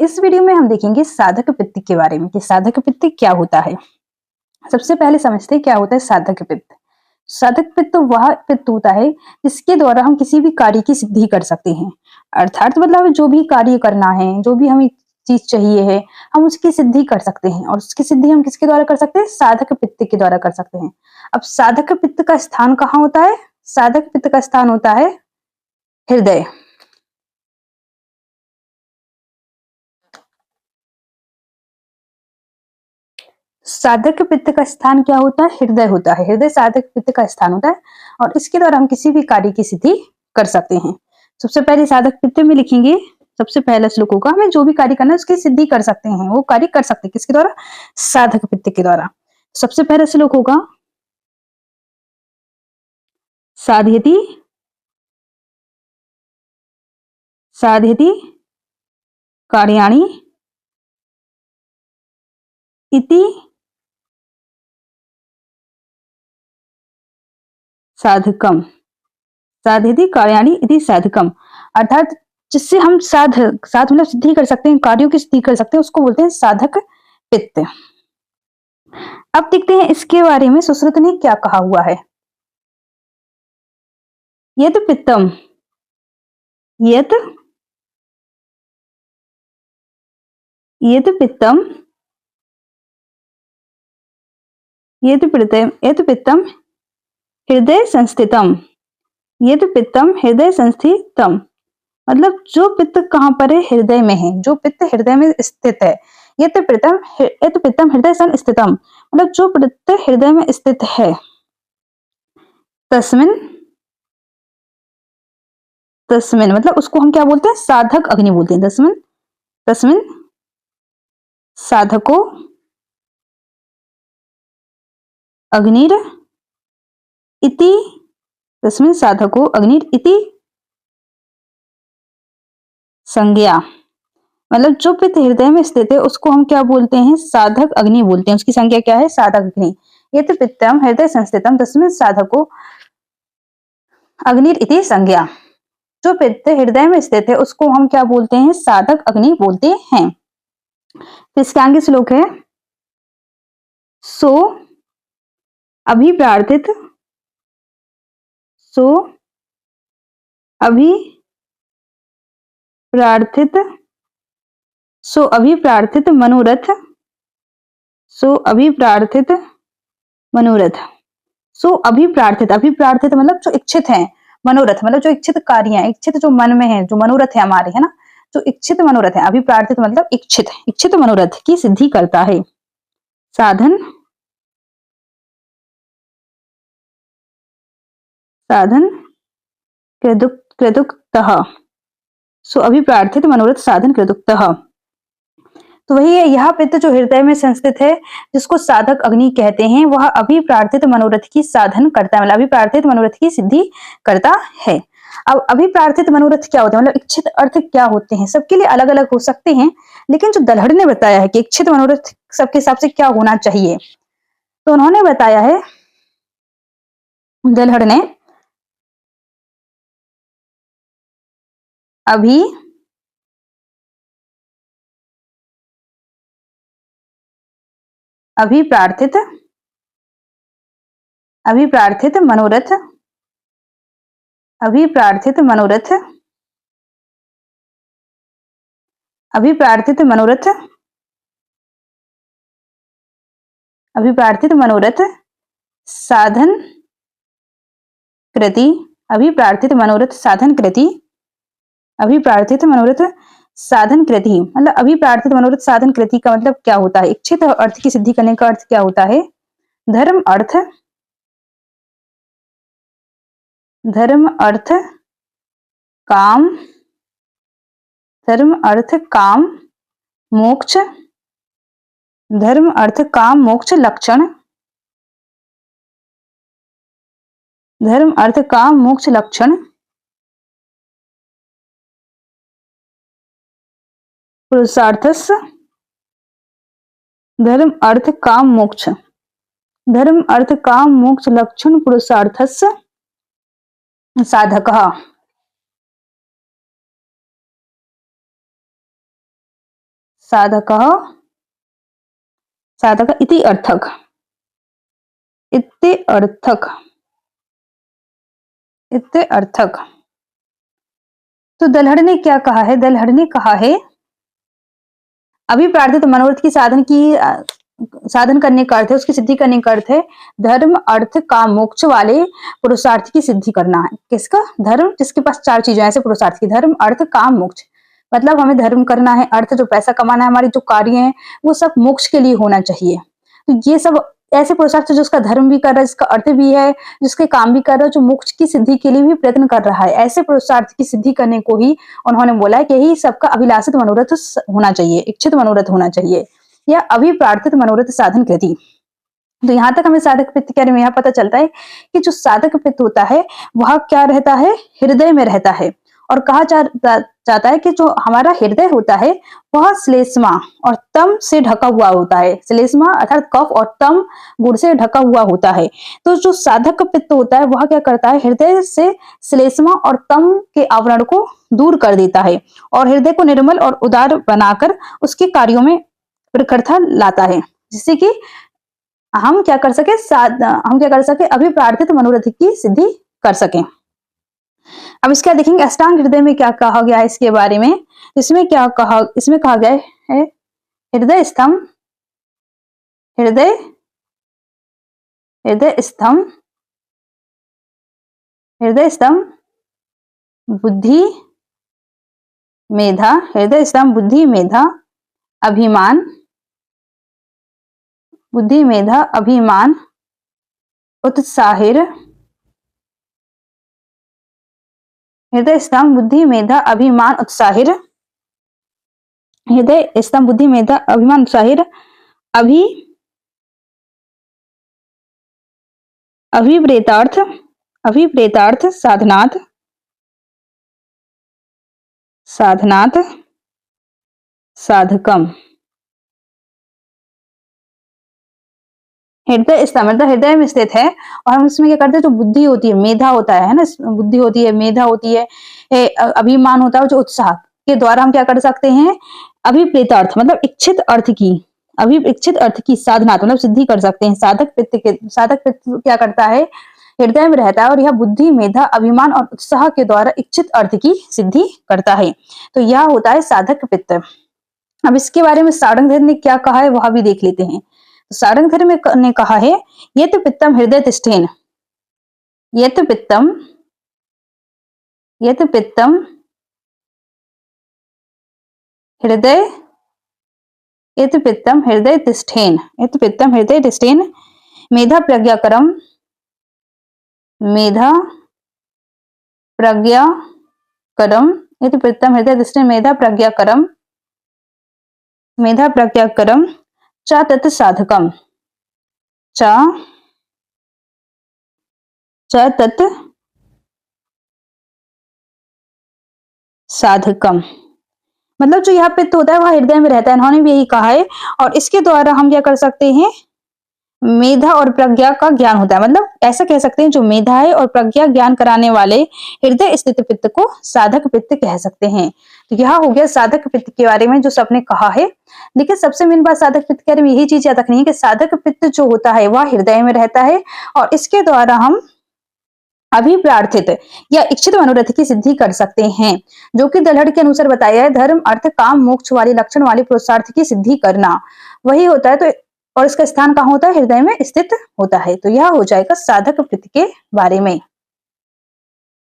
इस वीडियो में हम देखेंगे साधक पित्त के बारे में कि साधक पित्त क्या होता है। सबसे पहले समझते हैं क्या होता है साधक पित्त। साधक पित्त वह पित्त होता है जिसके द्वारा हम किसी भी कार्य की सिद्धि कर सकते हैं। अर्थात मतलब जो भी कार्य करना है, जो भी हमें चीज चाहिए है, हम उसकी सिद्धि कर सकते हैं। और उसकी सिद्धि हम किसके द्वारा कर सकते हैं? साधक पित्त के द्वारा कर सकते हैं। अब साधक पित्त का स्थान कहाँ होता है? साधक पित्त का स्थान होता है हृदय। साधक पित्त का स्थान क्या होता है? हृदय होता है। हृदय साधक पित्त का स्थान होता है और इसके द्वारा हम किसी भी कार्य की सिद्धि कर सकते हैं। सबसे पहले साधक पित्त में लिखेंगे, सबसे पहला श्लोक होगा, हमें जो भी कार्य करना है उसकी सिद्धि कर सकते हैं, वो कार्य कर सकते हैं किसके द्वारा? साधक पित्त के द्वारा। सबसे पहला श्लोक होगा साधयति साधयति कार्याणि इति साधकम। साधयति कार्याणि इति साधकम, अर्थात जिससे हम साध मतलब सिद्धि कर सकते हैं, कार्यों की सिद्धि कर सकते हैं, उसको बोलते हैं साधक पित्त। अब देखते हैं इसके बारे में सुश्रुत ने क्या कहा हुआ है। यत पित्तम यत यत पित्तम यत पित्तम हृदय संस्थितम। यत पित्तम हृदय संस्थितम, मतलब जो पित्त कहाँ पर है? हृदय में है। जो पित्त हृदय में स्थित है। यत पित्तम हृदय संस्थितम, मतलब जो पित्त हृदय में स्थित है। तस्मिन तस्मिन मतलब उसको हम क्या बोलते हैं? साधक अग्नि बोलते हैं। तस्मिन तस्मिन साधको अग्निर इति तस्मिन साधको अग्निर इति संज्ञा, मतलब जो पित्त हृदय में स्थित है उसको हम क्या बोलते हैं? साधक अग्नि बोलते हैं। उसकी संज्ञा क्या है? साधक अग्नि। यत पित्तम हृदय संस्थितम तस्मिन साधको अग्निर इति संज्ञा। जो पित्त हृदय में स्थित है उसको हम क्या बोलते हैं? साधक अग्नि बोलते हैं। इसके आगे श्लोक है सो अभिप्रार्थित सो अभिप्रार्थित सो अभिप्रार्थित मनोरथ सो अभिप्रार्थित मनोरथ सो अभिप्रार्थित अभिप्रार्थित मतलब जो इच्छित है, मनोरथ मतलब जो इच्छित कार्य है, इच्छित जो मन में है, जो मनोरथ है हमारे, है ना, जो इच्छित मनोरथ है। अभिप्रार्थित मतलब इच्छित इच्छित मनोरथ की सिद्धि करता है। साधन साधन कृदुक्तः सो अभिप्रार्थित मनोरथ साधन कृदुक्तः। तो वही है, यह पित्त जो हृदय में संस्थित है जिसको साधक अग्नि कहते हैं, वह अभिप्रार्थित मनोरथ की साधन करता है, मतलब अभिप्रार्थित मनोरथ की सिद्धि करता है। अब अभिप्रार्थित मनोरथ क्या होता है, मतलब इच्छित अर्थ क्या होते हैं? सबके लिए अलग अलग हो सकते हैं, लेकिन जो दलहड़ ने बताया है कि इच्छित मनोरथ सबके हिसाब से क्या होना चाहिए, तो उन्होंने बताया है, दलहड़ ने, अभी अभिप्रार्थित अभिप्रार्थित मनोरथ अभिप्रार्थित मनोरथ अभिप्रार्थित मनोरथ अभिप्रार्थित मनोरथ साधन कृति अभिप्रार्थित मनोरथ साधन कृति अभिप्रार्थित मनोरथ साधन कृति, मतलब अभिप्रार्थित मनोरथ साधन कृति का मतलब क्या होता है? इच्छित अर्थ की सिद्धि करने का अर्थ क्या होता है? धर्म अर्थ काम धर्म अर्थ काम मोक्ष धर्म अर्थ काम मोक्ष लक्षण धर्म अर्थ काम मोक्ष लक्षण पुरुषार्थस धर्म अर्थ काम मोक्ष धर्म अर्थ काम मोक्ष लक्षण पुरुषार्थस साधकः। साधकः साधक इति अर्थक इति अर्थक इति अर्थक। तो दलहड़ ने क्या कहा है? दलहड़ ने कहा है अभिप्रार्थित मनोरथ की साधन करने का अर्थ है, उसकी सिद्धि करने का अर्थ है धर्म अर्थ काम मोक्ष वाले पुरुषार्थ की सिद्धि करना है। किसका? धर्म जिसके पास 4 चीजें ऐसे पुरुषार्थ की, धर्म अर्थ काम मोक्ष। मतलब हमें धर्म करना है, अर्थ जो पैसा कमाना है, हमारी जो कार्य है वो सब मोक्ष के लिए होना चाहिए। तो ये सब ऐसे पुरुषार्थ जो उसका धर्म भी कर रहा है, जिसका अर्थ भी है, जिसके काम भी कर रहा है, जो मोक्ष की सिद्धि के लिए भी प्रयत्न कर रहा है, ऐसे पुरुषार्थ की सिद्धि करने को ही उन्होंने बोला है कि यही सबका अभिलाषित मनोरथ होना चाहिए, इच्छित मनोरथ होना चाहिए या अभिप्रार्थित मनोरथ साधन कृति। तो यहाँ तक हमें साधक पित्त के बारे में यहाँ पता चलता है कि जो साधक पित्त होता है वह क्या रहता है? हृदय में रहता है। और कहा जाता है कि जो हमारा हृदय होता है वह श्लेष्मा और तम से ढका हुआ होता है। श्लेष्मा अर्थात कफ और तम गुण से ढका हुआ होता है। तो जो साधक पित्त होता है वह क्या करता है? हृदय से श्लेष्मा और तम के आवरण को दूर कर देता है और हृदय को निर्मल और उदार बनाकर उसके कार्यों में प्रखरता लाता है, जिससे कि हम क्या कर सके? अभिप्रार्थित मनोरथ की सिद्धि कर सके। अब इसका देखेंगे अष्टांग हृदय में क्या कहा गया है इसके बारे में। इसमें कहा गया है हृदय स्तंभ बुद्धि मेधा, हृदय स्तंभ बुद्धि मेधा अभिमान उत्साहिर, हृदय स्तंभ बुद्धि मेधा अभिमान उत्साहिर, हृदय स्तंभ बुद्धि मेधा अभिमान उत्साहिर अभिप्रेतार्थ साधनात् साधकम। हृदय स्तंभ मतलब हृदय में स्थित है और हम इसमें क्या करते हैं? जो बुद्धि होती है, मेधा होता है ना, बुद्धि होती है, मेधा होती है, अभिमान होता है, जो उत्साह के द्वारा हम क्या कर सकते हैं? अभिप्रेतार्थ मतलब इच्छित अर्थ की साधना मतलब सिद्धि कर सकते हैं। साधक पित्त क्या करता है? हृदय में रहता है और यह बुद्धि मेधा अभिमान और उत्साह के द्वारा इच्छित अर्थ की सिद्धि करता है। तो यह होता है साधक पित्त। अब इसके बारे में सारंगधर ने क्या कहा है वह भी देख लेते हैं। सारंगधर ने कहा है यत पित्तम हृदय तिष्ठेन, यत पित्तम हृदय तिष्ठेन मेधा प्रज्ञाकरम यत पित्तम हृदय तिष्ठेन मेधा प्रज्ञाकरम च तत् साधकम मतलब जो यहाँ पित्त होता है वह हृदय में रहता है, इन्होंने भी यही कहा है। और इसके द्वारा हम क्या कर सकते हैं? मेधा और प्रज्ञा का ज्ञान होता है। मतलब ऐसा कह सकते हैं जो मेधा है और प्रज्ञा ज्ञान कराने वाले हृदय स्थित पित्त को साधक पित्त कह सकते हैं। तो यह हो गया साधक पित्त के बारे में जो सबने कहा है। लेकिन सबसे मेन बात साधक पित्त के बारे में यही चीज याद रखनी है कि साधक पित्त जो होता है वह हृदय में रहता है और इसके द्वारा हम अभिप्रार्थित या इच्छित मनोरथ की सिद्धि कर सकते हैं, जो कि दलहड़ के अनुसार बताया है धर्म अर्थ काम मोक्ष वाले लक्षण वाले पुरुषार्थ की सिद्धि करना वही होता है। तो और इसका स्थान कहाँ होता है? हृदय में स्थित होता है। तो यह हो जाएगा साधक पित्त के बारे में।